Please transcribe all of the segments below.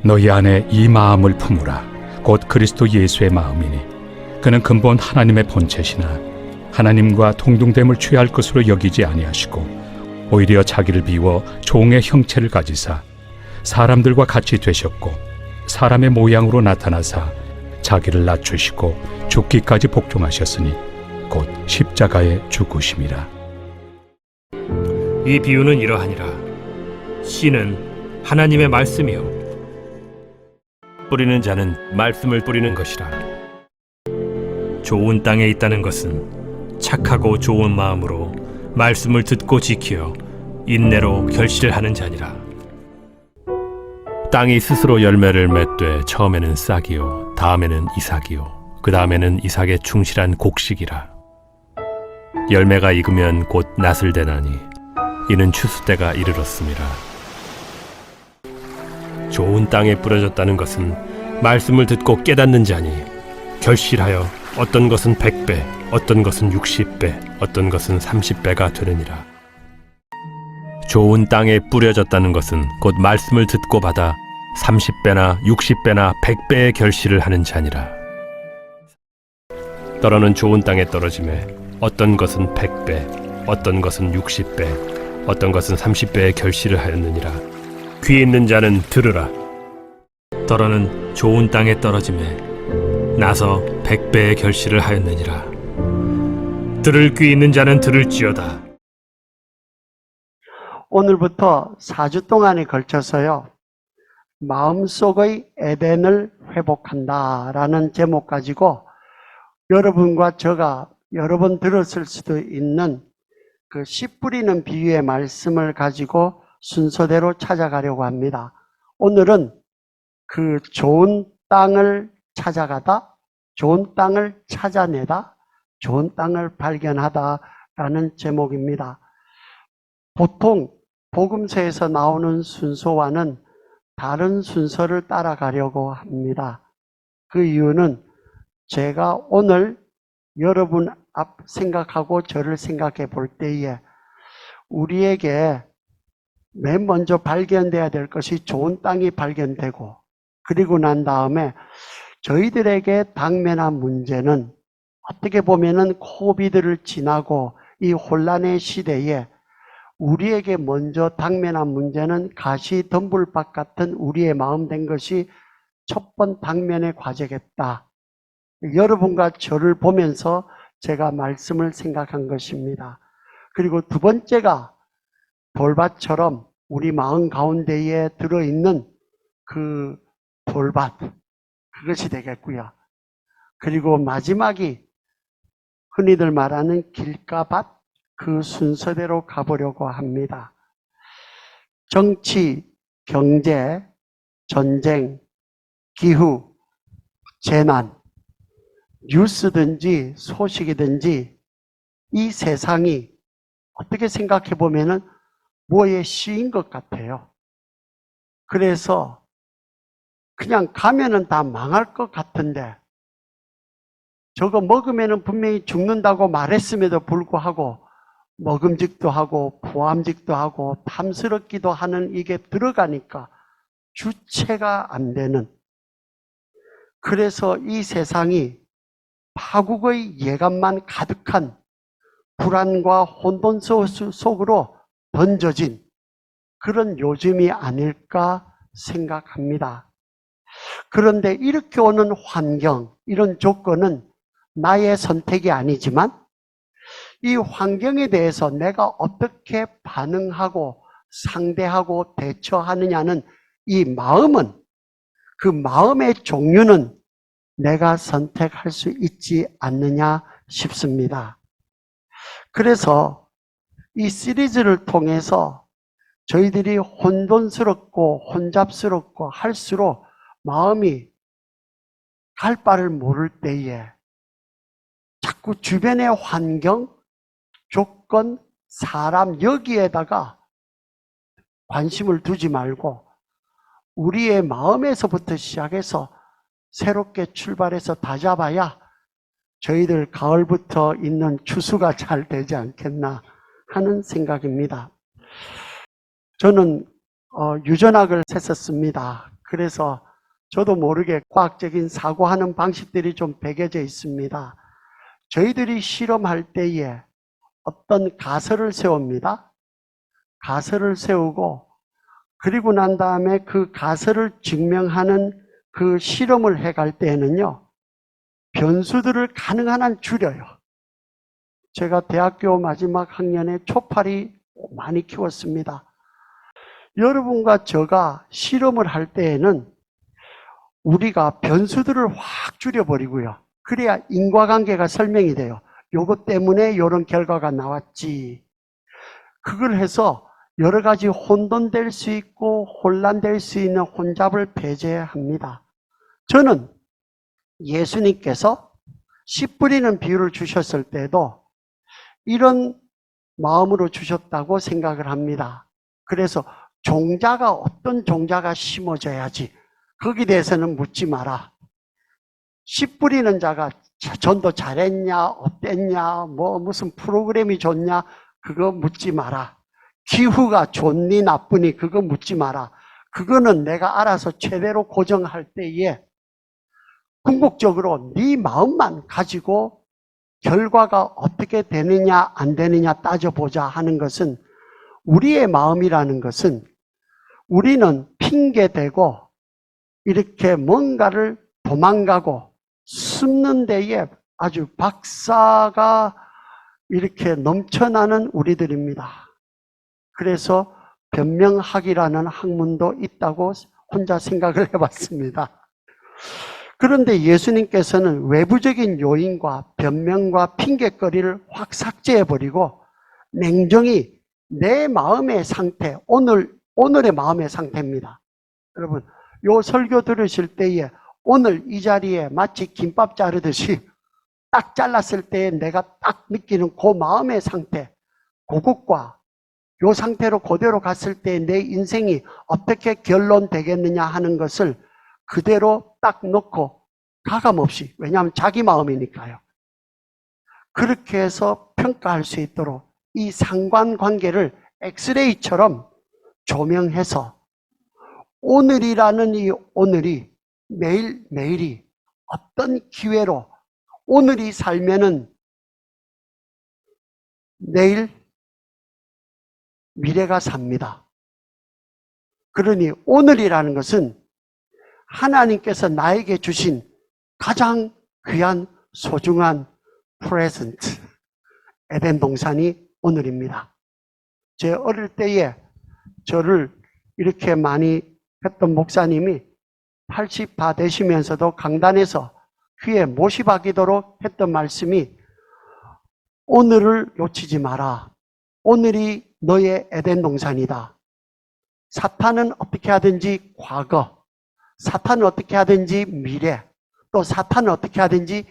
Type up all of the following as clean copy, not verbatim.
너희 안에 이 마음을 품으라. 곧 그리스도 예수의 마음이니 그는 근본 하나님의 본체시나 하나님과 동등됨을 취할 것으로 여기지 아니하시고 오히려 자기를 비워 종의 형체를 가지사 사람들과 같이 되셨고 사람의 모양으로 나타나사 자기를 낮추시고 죽기까지 복종하셨으니 곧 십자가에 죽으심이라. 이 비유는 이러하니라. 씨는 하나님의 말씀이요 뿌리는 자는 말씀을 뿌리는 것이라. 좋은 땅에 있다는 것은 착하고 좋은 마음으로 말씀을 듣고 지키어 인내로 결실을 하는 자니라. 땅이 스스로 열매를 맺되 처음에는 싹이요 다음에는 이삭이요 그 다음에는 이삭의 충실한 곡식이라. 열매가 익으면 곧 낫을 대나니 이는 추수 때가 이르렀음이라. 좋은 땅에 뿌려졌다는 것은 말씀을 듣고 깨닫는 자니 결실하여 어떤 것은 100배, 어떤 것은 60배, 어떤 것은 30배가 되느니라. 좋은 땅에 뿌려졌다는 것은 곧 말씀을 듣고 받아 30배나 60배나 100배의 결실을 하는 자니라. 떨어는 좋은 땅에 떨어짐에 어떤 것은 100배, 어떤 것은 60배, 어떤 것은 30배의 결실을 하였느니라. 귀 있는 자는 들으라. 떨어는 좋은 땅에 떨어짐에 나서 100배의 결실을 하였느니라. 들을 귀 있는 자는 들을지어다. 오늘부터 4주 동안에 걸쳐서요, 마음속의 에덴을 회복한다라는 제목 가지고 여러분과 제가 여러 번 들었을 수도 있는 그 씨 뿌리는 비유의 말씀을 가지고 순서대로 찾아가려고 합니다. 오늘은 그 좋은 땅을 찾아가다, 좋은 땅을 찾아내다, 좋은 땅을 발견하다라는 제목입니다. 보통 복음서에서 나오는 순서와는 다른 순서를 따라가려고 합니다. 그 이유는 제가 오늘 여러분 앞 생각하고 저를 생각해 볼 때에 우리에게 맨 먼저 발견돼야 될 것이 좋은 땅이 발견되고, 그리고 난 다음에 저희들에게 당면한 문제는 어떻게 보면은 코비드를 지나고 이 혼란의 시대에 우리에게 먼저 당면한 문제는 가시 덤불밭 같은 우리의 마음 된 것이 첫 번 당면의 과제겠다. 여러분과 저를 보면서 제가 말씀을 생각한 것입니다. 그리고 두 번째가 돌밭처럼 우리 마음 가운데에 들어있는 그 돌밭, 그것이 되겠고요. 그리고 마지막이 흔히들 말하는 길가밭, 그 순서대로 가보려고 합니다. 정치, 경제, 전쟁, 기후, 재난, 뉴스든지 소식이든지 이 세상이 어떻게 생각해 보면은 뭐에 씌인 것 같아요. 그래서 그냥 가면은 다 망할 것 같은데 저거 먹으면은 분명히 죽는다고 말했음에도 불구하고 먹음직도 하고 포함직도 하고 탐스럽기도 하는 이게 들어가니까 주체가 안 되는, 그래서 이 세상이 파국의 예감만 가득한 불안과 혼돈 속으로 던져진 그런 요즘이 아닐까 생각합니다. 그런데 이렇게 오는 환경, 이런 조건은 나의 선택이 아니지만 이 환경에 대해서 내가 어떻게 반응하고 상대하고 대처하느냐는 이 마음은, 그 마음의 종류는 내가 선택할 수 있지 않느냐 싶습니다. 그래서 이 시리즈를 통해서 저희들이 혼돈스럽고 혼잡스럽고 할수록 마음이 갈 바를 모를 때에 자꾸 주변의 환경, 조건, 사람 여기에다가 관심을 두지 말고 우리의 마음에서부터 시작해서 새롭게 출발해서 다잡아야 저희들 가을부터 있는 추수가 잘 되지 않겠나 하는 생각입니다. 저는 유전학을 했었습니다. 그래서 저도 모르게 과학적인 사고하는 방식들이 좀 배겨져 있습니다. 저희들이 실험할 때에 어떤 가설을 세웁니다. 가설을 세우고 그리고 난 다음에 그 가설을 증명하는 그 실험을 해갈 때에는요, 변수들을 가능한 한 줄여요. 제가 대학교 마지막 학년에 초파리 많이 키웠습니다. 여러분과 제가 실험을 할 때에는 우리가 변수들을 확 줄여버리고요. 그래야 인과관계가 설명이 돼요. 요것 때문에 이런 결과가 나왔지. 그걸 해서 여러 가지 혼돈될 수 있고 혼란될 수 있는 혼잡을 배제합니다. 저는 예수님께서 씨 뿌리는 비유를 주셨을 때도 이런 마음으로 주셨다고 생각을 합니다. 그래서 종자가 어떤 종자가 심어져야지 거기에 대해서는 묻지 마라. 씨 뿌리는 자가 전도 잘했냐 어땠냐 뭐 무슨 프로그램이 좋냐 그거 묻지 마라. 기후가 좋니 나쁘니 그거 묻지 마라. 그거는 내가 알아서 최대로 고정할 때에 궁극적으로 네 마음만 가지고 결과가 어떻게 되느냐 안 되느냐 따져보자 하는 것은, 우리의 마음이라는 것은 우리는 핑계대고 이렇게 뭔가를 도망가고 숨는 데에 아주 박사가 이렇게 넘쳐나는 우리들입니다. 그래서 변명학이라는 학문도 있다고 혼자 생각을 해봤습니다. 그런데 예수님께서는 외부적인 요인과 변명과 핑계거리를 확 삭제해버리고 냉정히 내 마음의 상태, 오늘의 마음의 상태입니다. 여러분, 요 설교 들으실 때에 오늘 이 자리에 마치 김밥 자르듯이 딱 잘랐을 때 내가 딱 느끼는 그 마음의 상태, 그것과 요 상태로 그대로 갔을 때 내 인생이 어떻게 결론되겠느냐 하는 것을 그대로 딱 놓고 가감없이, 왜냐하면 자기 마음이니까요. 그렇게 해서 평가할 수 있도록 이 상관관계를 엑스레이처럼 조명해서 오늘이라는 이 오늘이 매일매일이 어떤 기회로 오늘이 살면은 내일 미래가 삽니다. 그러니 오늘이라는 것은 하나님께서 나에게 주신 가장 귀한 소중한 프레젠트, 에덴 동산이 오늘입니다. 제 어릴 때에 저를 이렇게 많이 했던 목사님이 80 다 되시면서도 강단에서 귀에 못이 박이도록 했던 말씀이, 오늘을 놓치지 마라. 오늘이 너의 에덴 동산이다. 사탄은 어떻게 하든지 과거, 사탄은 어떻게 하든지 미래, 또 사탄은 어떻게 하든지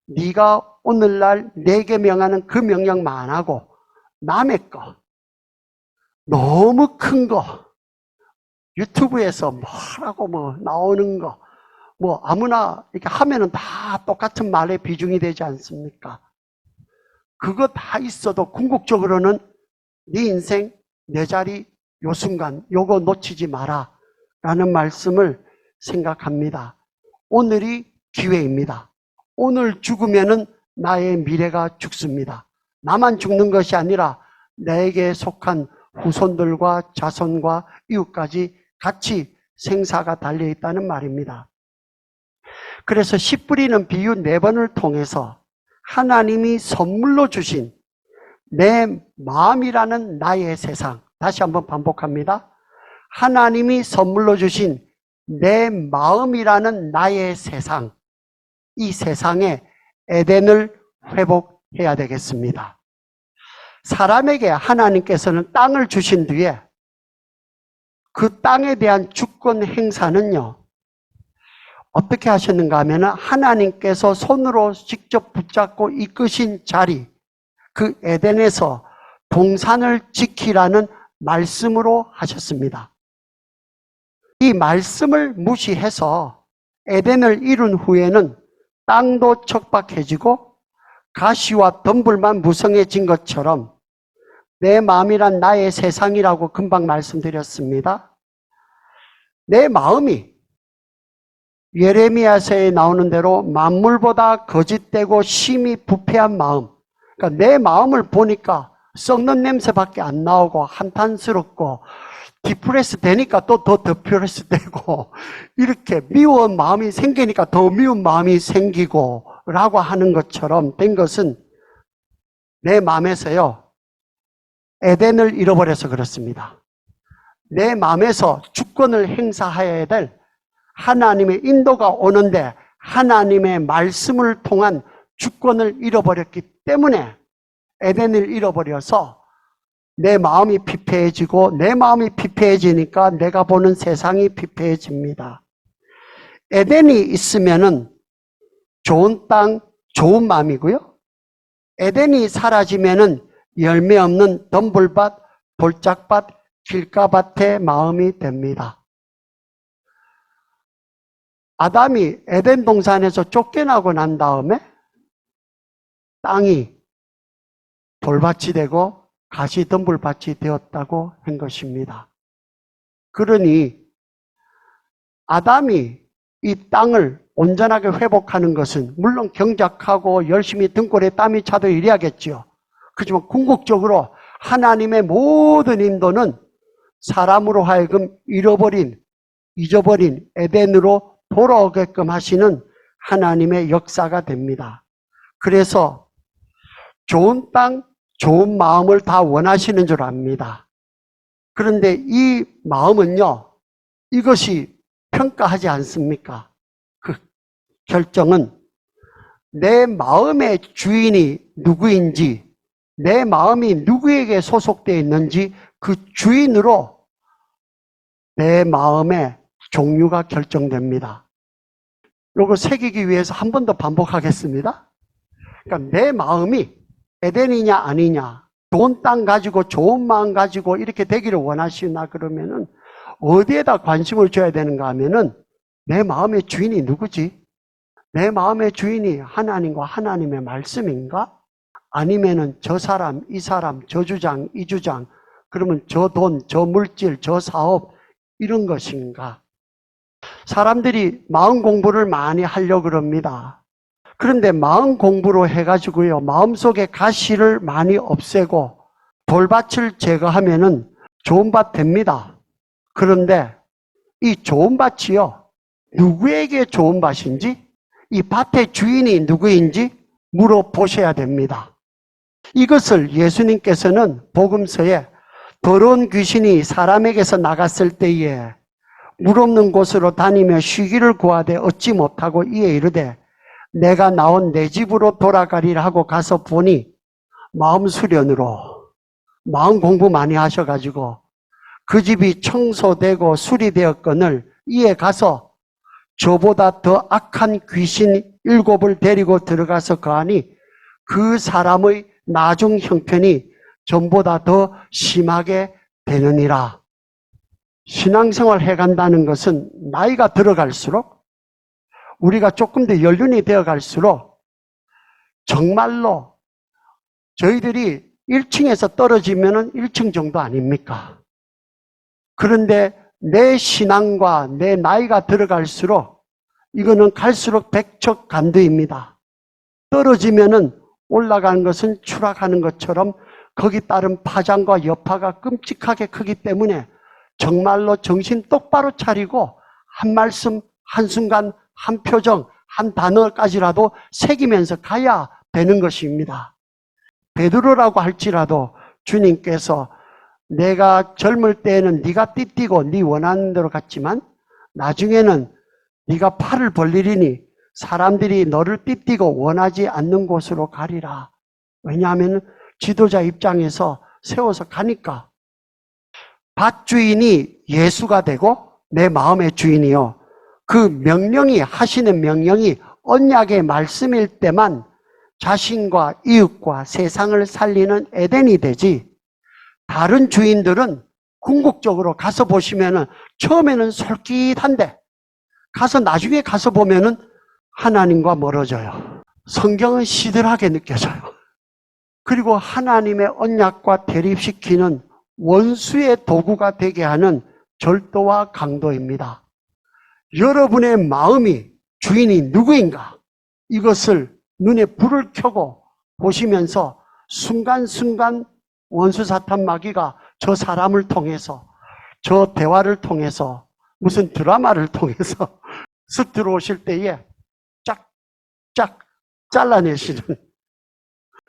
네가 오늘날 내게 명하는 그 명령만 안 하고 남의 거, 너무 큰 거, 유튜브에서 뭐라고 뭐 나오는 거, 뭐 아무나 이렇게 하면은 다 똑같은 말에 비중이 되지 않습니까? 그거 다 있어도 궁극적으로는 네 인생, 내 자리, 요 순간 요거 놓치지 마라 라는 말씀을 생각합니다. 오늘이 기회입니다. 오늘 죽으면은 나의 미래가 죽습니다. 나만 죽는 것이 아니라 나에게 속한 후손들과 자손과 이웃까지 같이 생사가 달려있다는 말입니다. 그래서 씨 뿌리는 비유 4번을 통해서 하나님이 선물로 주신 내 마음이라는 나의 세상, 다시 한번 반복합니다. 하나님이 선물로 주신 내 마음이라는 나의 세상, 이 세상에 에덴을 회복해야 되겠습니다. 사람에게 하나님께서는 땅을 주신 뒤에 그 땅에 대한 주권 행사는요, 어떻게 하셨는가 하면 하나님께서 손으로 직접 붙잡고 이끄신 자리, 그 에덴에서 동산을 지키라는 말씀으로 하셨습니다. 이 말씀을 무시해서 에덴을 이룬 후에는 땅도 척박해지고 가시와 덤불만 무성해진 것처럼 내 마음이란 나의 세상이라고 금방 말씀드렸습니다. 내 마음이 예레미야서에 나오는 대로 만물보다 거짓되고 심히 부패한 마음. 그러니까 내 마음을 보니까 썩는 냄새밖에 안 나오고 한탄스럽고 디프레스 되니까 또 더 디프레스 되고 이렇게 미운 마음이 생기니까 더 미운 마음이 생기고 라고 하는 것처럼 된 것은 내 마음에서요 에덴을 잃어버려서 그렇습니다. 내 마음에서 주권을 행사해야 될 하나님의 인도가 오는데 하나님의 말씀을 통한 주권을 잃어버렸기 때문에 에덴을 잃어버려서 내 마음이 피폐해지고 내 마음이 피폐해지니까 내가 보는 세상이 피폐해집니다. 에덴이 있으면은 좋은 땅, 좋은 마음이고요. 에덴이 사라지면은 열매 없는 덤불밭, 돌짝밭, 길가밭의 마음이 됩니다. 아담이 에덴 동산에서 쫓겨나고 난 다음에 땅이 돌밭이 되고 가시 덤불밭이 되었다고 한 것입니다. 그러니 아담이 이 땅을 온전하게 회복하는 것은 물론 경작하고 열심히 등골에 땀이 차도 이래야겠지요. 그렇지만 궁극적으로 하나님의 모든 인도는 사람으로 하여금 잊어버린 에덴으로 돌아오게끔 하시는 하나님의 역사가 됩니다. 그래서 좋은 땅, 좋은 마음을 다 원하시는 줄 압니다. 그런데 이 마음은요, 이것이 평가하지 않습니까? 그 결정은 내 마음의 주인이 누구인지, 내 마음이 누구에게 소속되어 있는지 그 주인으로 내 마음의 종류가 결정됩니다. 이거 새기기 위해서 한 번 더 반복하겠습니다. 그러니까 내 마음이 에덴이냐 아니냐, 좋은 땅 가지고 좋은 마음 가지고 이렇게 되기를 원하시나 그러면은 어디에다 관심을 줘야 되는가 하면은 내 마음의 주인이 누구지? 내 마음의 주인이 하나님과 하나님의 말씀인가? 아니면은 저 사람, 이 사람, 저 주장, 이 주장, 그러면 저 돈, 저 물질, 저 사업 이런 것인가? 사람들이 마음 공부를 많이 하려고 그럽니다. 그런데 마음 공부로 해가지고요, 마음속에 가시를 많이 없애고 돌밭을 제거하면은 좋은 밭 됩니다. 그런데 이 좋은 밭이요, 누구에게 좋은 밭인지, 이 밭의 주인이 누구인지 물어보셔야 됩니다. 이것을 예수님께서는 복음서에 더러운 귀신이 사람에게서 나갔을 때에 물 없는 곳으로 다니며 쉬기를 구하되 얻지 못하고 이에 이르되 내가 나온 내 집으로 돌아가리라 하고 가서 보니 마음 수련으로 마음 공부 많이 하셔가지고 그 집이 청소되고 수리되었거늘 이에 가서 저보다 더 악한 귀신 7을 데리고 들어가서 거하니 그 사람의 나중 형편이 전보다 더 심하게 되느니라. 신앙생활 해간다는 것은 나이가 들어갈수록 우리가 조금 더 연륜이 되어 갈수록 정말로 저희들이 1층에서 떨어지면 1층 정도 아닙니까? 그런데 내 신앙과 내 나이가 들어갈수록 이거는 갈수록 백척간두입니다. 떨어지면은 올라가는 것은 추락하는 것처럼 거기 따른 파장과 여파가 끔찍하게 크기 때문에 정말로 정신 똑바로 차리고 한 말씀, 한순간, 한 표정, 한 단어까지라도 새기면서 가야 되는 것입니다. 베드로라고 할지라도 주님께서 내가 젊을 때에는 네가 띠띠고 네 원하는 대로 갔지만 나중에는 네가 팔을 벌리리니 사람들이 너를 띠띠고 원하지 않는 곳으로 가리라. 왜냐하면 지도자 입장에서 세워서 가니까. 밭주인이 예수가 되고 내 마음의 주인이요. 그 명령이 하시는 명령이 언약의 말씀일 때만 자신과 이웃과 세상을 살리는 에덴이 되지, 다른 주인들은 궁극적으로 가서 보시면은 처음에는 솔깃한데 가서 나중에 가서 보면은 하나님과 멀어져요. 성경은 시들하게 느껴져요. 그리고 하나님의 언약과 대립시키는 원수의 도구가 되게 하는 절도와 강도입니다. 여러분의 마음이 주인이 누구인가? 이것을 눈에 불을 켜고 보시면서 순간순간 원수 사탄 마귀가 저 사람을 통해서, 저 대화를 통해서, 무슨 드라마를 통해서 쓱 들어오실 때에 쫙쫙 잘라내시는.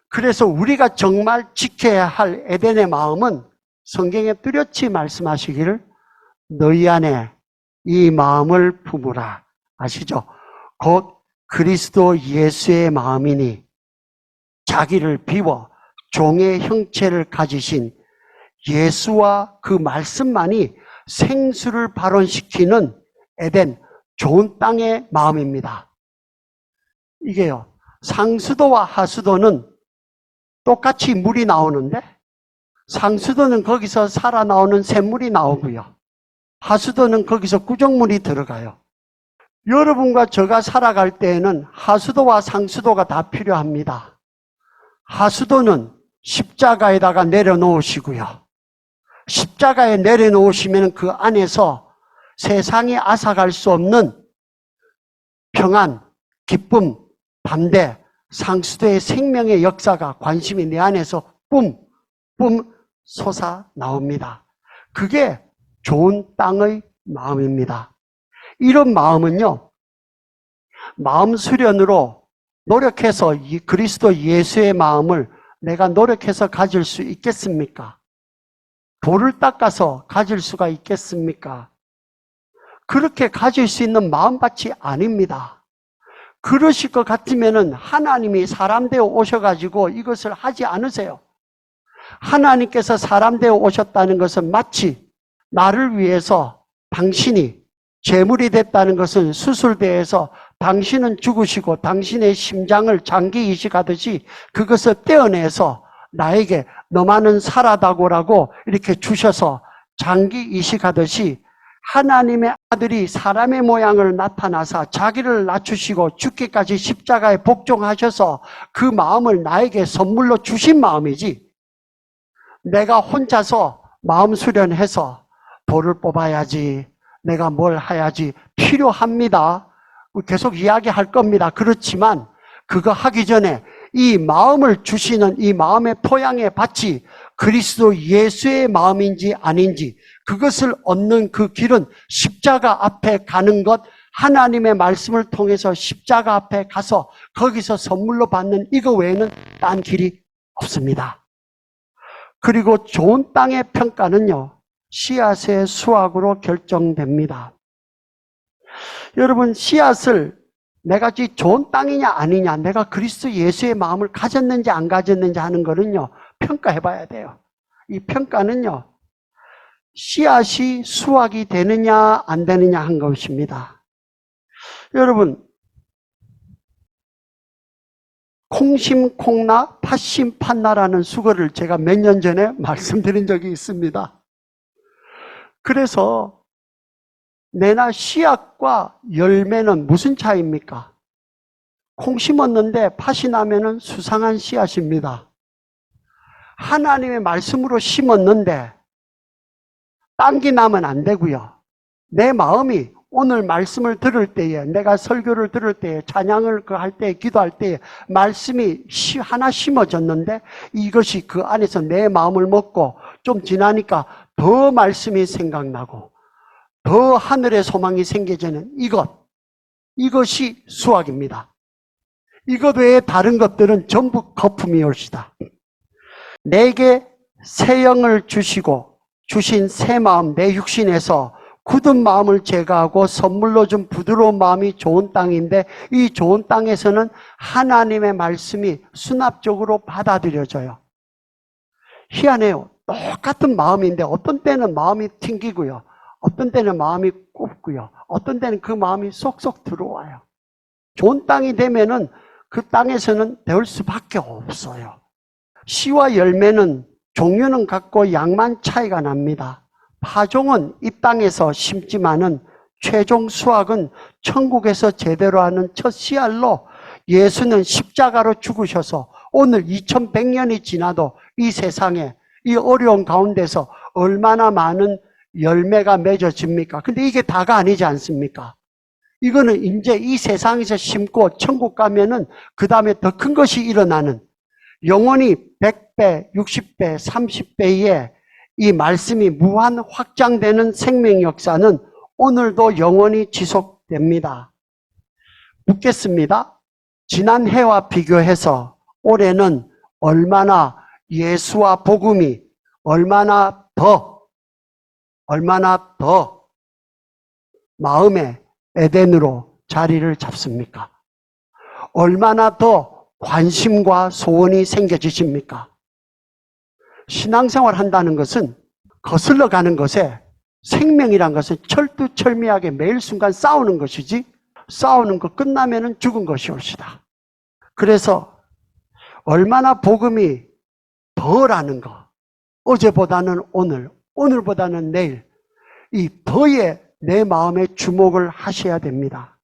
그래서 우리가 정말 지켜야 할 에덴의 마음은 성경에 뚜렷이 말씀하시기를 너희 안에 이 마음을 품으라. 아시죠? 곧 그리스도 예수의 마음이니 자기를 비워 종의 형체를 가지신 예수와 그 말씀만이 생수를 발원시키는 에덴, 좋은 땅의 마음입니다. 이게요, 상수도와 하수도는 똑같이 물이 나오는데 상수도는 거기서 살아 나오는 샘물이 나오고요. 하수도는 거기서 구정물이 들어가요. 여러분과 제가 살아갈 때에는 하수도와 상수도가 다 필요합니다. 하수도는 십자가에다가 내려놓으시고요. 십자가에 내려놓으시면 그 안에서 세상이 앗아갈 수 없는 평안, 기쁨, 담대, 상수도의 생명의 역사가 관심이 내 안에서 뿜 솟아 나옵니다. 그게 좋은 땅의 마음입니다. 이런 마음은요, 마음 수련으로 노력해서 이 그리스도 예수의 마음을 내가 노력해서 가질 수 있겠습니까? 돌을 닦아서 가질 수가 있겠습니까? 그렇게 가질 수 있는 마음밭이 아닙니다. 그러실 것 같으면은 하나님이 사람 되어 오셔가지고 이것을 하지 않으세요. 하나님께서 사람 되어 오셨다는 것은 마치 나를 위해서 당신이 제물이 됐다는 것은 수술대에서 당신은 죽으시고 당신의 심장을 장기 이식하듯이 그것을 떼어내서 나에게 너만은 살아다고라고 이렇게 주셔서 장기 이식하듯이 하나님의 아들이 사람의 모양을 나타나서 자기를 낮추시고 죽기까지 십자가에 복종하셔서 그 마음을 나에게 선물로 주신 마음이지, 내가 혼자서 마음 수련해서 돌을 뽑아야지, 내가 뭘 해야지, 필요합니다. 계속 이야기할 겁니다. 그렇지만 그거 하기 전에 이 마음을 주시는 이 마음의 토양의 밭이 그리스도 예수의 마음인지 아닌지, 그것을 얻는 그 길은 십자가 앞에 가는 것, 하나님의 말씀을 통해서 십자가 앞에 가서 거기서 선물로 받는 이거 외에는 딴 길이 없습니다. 그리고 좋은 땅의 평가는요, 씨앗의 수확으로 결정됩니다. 여러분, 씨앗을 내가 좋은 땅이냐 아니냐, 내가 그리스도 예수의 마음을 가졌는지 안 가졌는지 하는 거는요, 평가해 봐야 돼요. 이 평가는요, 씨앗이 수확이 되느냐 안 되느냐 한 것입니다. 여러분, 콩심 콩나 팥심 팥나라는 수거를 제가 몇 년 전에 말씀드린 적이 있습니다. 그래서 내나 씨앗과 열매는 무슨 차이입니까? 콩 심었는데 팥이 나면은 수상한 씨앗입니다. 하나님의 말씀으로 심었는데 딴기 나면 안 되고요. 내 마음이 오늘 말씀을 들을 때에, 내가 설교를 들을 때에, 찬양을 할 때에, 기도할 때에 말씀이 하나 심어졌는데 이것이 그 안에서 내 마음을 먹고 좀 지나니까 더 말씀이 생각나고 더 하늘의 소망이 생겨지는 이것이 수확입니다. 이것 외에 다른 것들은 전부 거품이 올시다. 내게 새 영을 주시고 주신 새 마음, 내 육신에서 굳은 마음을 제거하고 선물로 준 부드러운 마음이 좋은 땅인데, 이 좋은 땅에서는 하나님의 말씀이 수납적으로 받아들여져요. 희한해요. 똑같은 마음인데 어떤 때는 마음이 튕기고요, 어떤 때는 마음이 굽고요, 어떤 때는 그 마음이 쏙쏙 들어와요. 좋은 땅이 되면은 그 땅에서는 될 수밖에 없어요. 씨와 열매는 종류는 같고 양만 차이가 납니다. 파종은 이 땅에서 심지만은 최종 수확은 천국에서 제대로 하는 첫 씨알로, 예수는 십자가로 죽으셔서 오늘 2100년이 지나도 이 세상에 이 어려운 가운데서 얼마나 많은 열매가 맺어집니까? 근데 이게 다가 아니지 않습니까? 이거는 이제 이 세상에서 심고 천국 가면은 그 다음에 더 큰 것이 일어나는 영원히 100배, 60배, 30배의 이 말씀이 무한 확장되는 생명 역사는 오늘도 영원히 지속됩니다. 묻겠습니다. 지난 해와 비교해서 올해는 얼마나 예수와 복음이 얼마나 더 마음의 에덴으로 자리를 잡습니까? 얼마나 더 관심과 소원이 생겨지십니까? 신앙생활 한다는 것은 거슬러 가는 것에 생명이란 것은 철두철미하게 매일 순간 싸우는 것이지 싸우는 거 끝나면은 죽은 것이옵시다. 그래서 얼마나 복음이 더라는 거, 어제보다는 오늘, 오늘보다는 내일, 이 더에 내 마음에 주목을 하셔야 됩니다.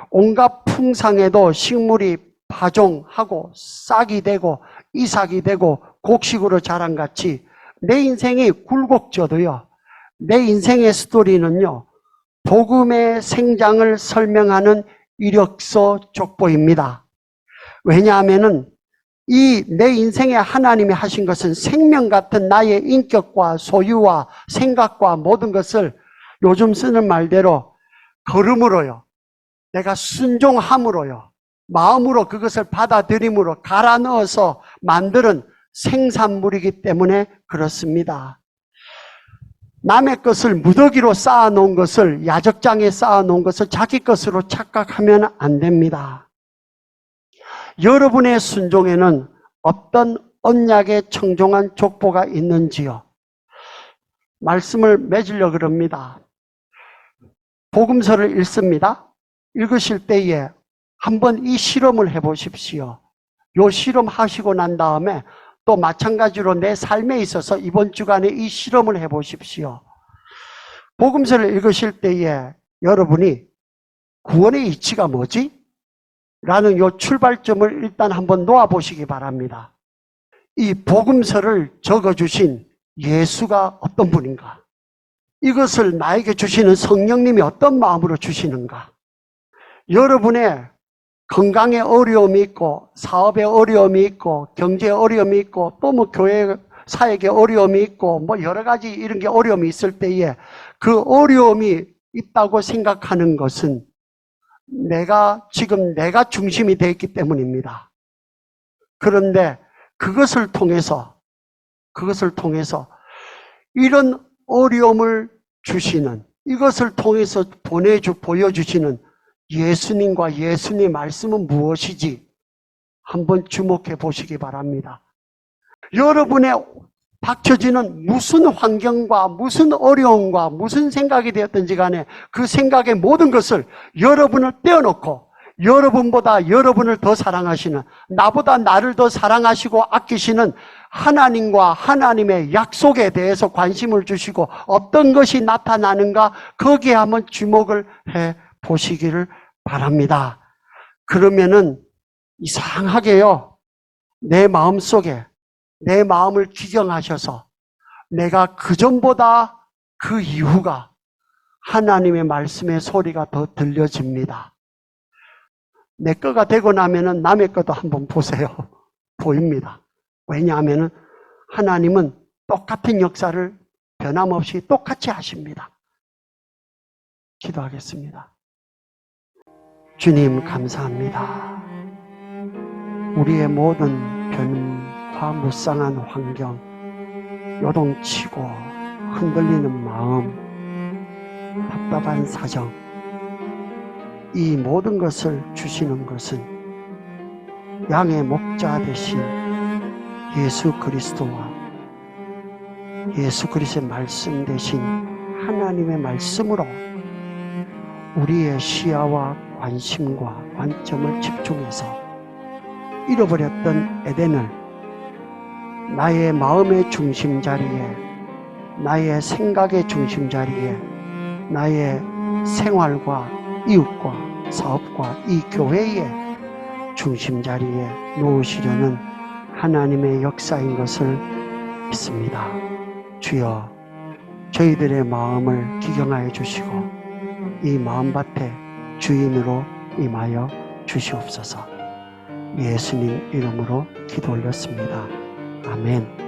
온갖 풍상에도 식물이 파종하고 싹이 되고 이삭이 되고 곡식으로 자란같이 내 인생이 굴곡져도요, 내 인생의 스토리는요, 복음의 생장을 설명하는 이력서 족보입니다. 왜냐하면은 이 내 인생에 하나님이 하신 것은 생명 같은 나의 인격과 소유와 생각과 모든 것을 요즘 쓰는 말대로 걸음으로요, 내가 순종함으로요, 마음으로 그것을 받아들임으로 갈아 넣어서 만드는 생산물이기 때문에 그렇습니다. 남의 것을 무더기로 쌓아놓은 것을, 야적장에 쌓아놓은 것을 자기 것으로 착각하면 안 됩니다. 여러분의 순종에는 어떤 언약의 청종한 족보가 있는지요? 말씀을 맺으려고 그럽니다. 복음서를 읽습니다. 읽으실 때에 한번 이 실험을 해보십시오. 요 실험 하시고 난 다음에 또 마찬가지로 내 삶에 있어서 이번 주간에 이 실험을 해보십시오. 복음서를 읽으실 때에 여러분이 구원의 이치가 뭐지? 라는 요 출발점을 일단 한번 놓아보시기 바랍니다. 이 복음서를 적어주신 예수가 어떤 분인가? 이것을 나에게 주시는 성령님이 어떤 마음으로 주시는가? 여러분의 건강에 어려움이 있고, 사업에 어려움이 있고, 경제에 어려움이 있고, 또 뭐 교회 사역에 어려움이 있고, 뭐 여러 가지 이런 게 어려움이 있을 때에 그 어려움이 있다고 생각하는 것은 지금 내가 중심이 되어 있기 때문입니다. 그런데 그것을 통해서 이런 어려움을 주시는, 이것을 통해서 보여주시는 예수님과 예수님의 말씀은 무엇이지? 한번 주목해 보시기 바랍니다. 여러분의 닥쳐지는 무슨 환경과 무슨 어려움과 무슨 생각이 되었든지 간에 그 생각의 모든 것을 여러분을 떼어놓고 여러분보다 여러분을 더 사랑하시는, 나보다 나를 더 사랑하시고 아끼시는 하나님과 하나님의 약속에 대해서 관심을 주시고 어떤 것이 나타나는가 거기에 한번 주목을 해 보시기를 바랍니다. 그러면은 이상하게요, 내 마음속에 내 마음을 기경하셔서 내가 그전보다 그 이후가 하나님의 말씀의 소리가 더 들려집니다. 내 거가 되고 나면은 남의 것도 한번 보세요. 보입니다. 왜냐하면은 하나님은 똑같은 역사를 변함없이 똑같이 하십니다. 기도하겠습니다. 주님 감사합니다. 우리의 모든 변화무쌍한 환경, 요동치고 흔들리는 마음, 답답한 사정, 이 모든 것을 주시는 것은 양의 목자 되신 예수 그리스도와 예수 그리스도의 말씀 되신 하나님의 말씀으로 우리의 시야와 관심과 관점을 집중해서 잃어버렸던 에덴을 나의 마음의 중심 자리에, 나의 생각의 중심 자리에, 나의 생활과 이웃과 사업과 이 교회의 중심 자리에 놓으시려는 하나님의 역사인 것을 믿습니다. 주여, 저희들의 마음을 기경하여 주시고 이 마음밭의 주인으로 임하여 주시옵소서. 예수님 이름으로 기도 올렸습니다. 아멘.